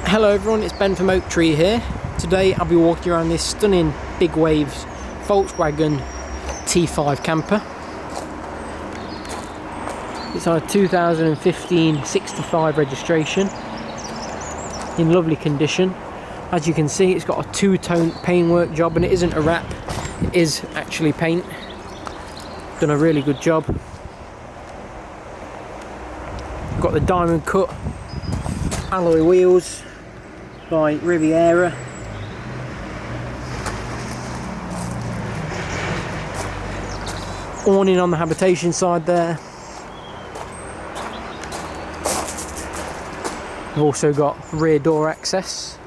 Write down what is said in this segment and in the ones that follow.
Hello everyone, it's Ben from Oaktree here. Today I'll be walking around this stunning big waves Volkswagen T5 camper. It's on a 2015 65 registration, in lovely condition. As you can see, it's got a two-tone paintwork job, and it isn't a wrap, it is actually paint. Done a really good job. Got the diamond cut alloy wheels by Riviera. Awning on the habitation side there. We've also got rear door access.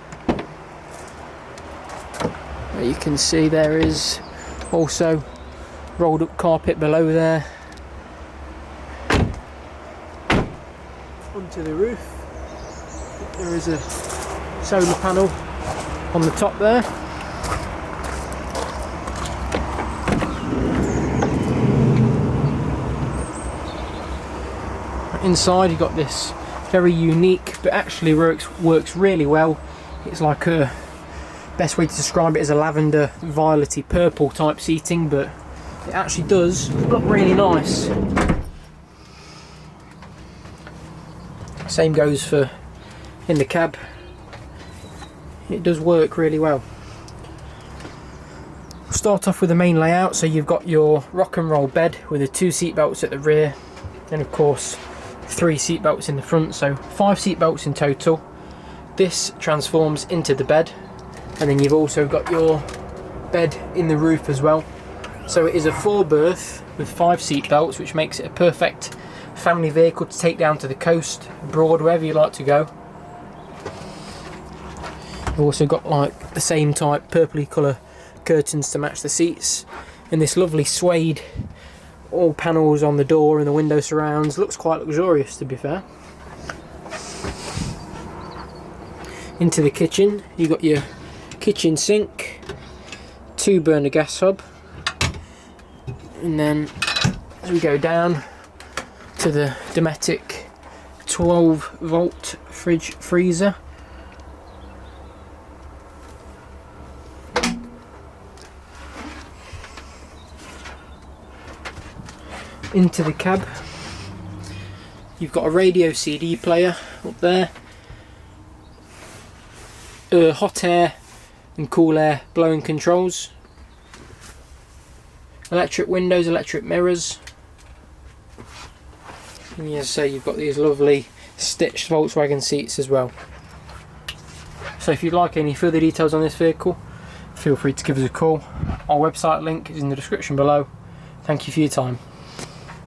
You can see there is also rolled up carpet below there. Onto the roof, there is a solar panel on the top there. Inside you've got this very unique, but actually works really well. It's like a, best way to describe it is a lavender violety purple type seating, but it actually does look really nice. Same goes for in the cab. It does work really well. We'll start off with the main layout. So you've got your rock and roll bed with the 2 seat belts at the rear, and of course 3 seat belts in the front, so 5 seat belts in total. This transforms into the bed, and then you've also got your bed in the roof as well. So it is a 4-berth with 5 seat belts, which makes it a perfect family vehicle to take down to the coast, abroad, wherever you like to go. You've also got like the same type purpley colour curtains to match the seats, and this lovely suede all panels on the door and the window surrounds. Looks quite luxurious, to be fair. Into the kitchen, you've got your kitchen sink, 2 burner gas hob, and then as we go down to the Dometic 12-volt fridge freezer. Into the cab, you've got a radio CD player up there, hot air and cool air blowing controls, electric windows, electric mirrors, and as I say, you've got these lovely stitched Volkswagen seats as well. So if you'd like any further details on this vehicle, feel free to give us a call. Our website link is in the description below. Thank you for your time.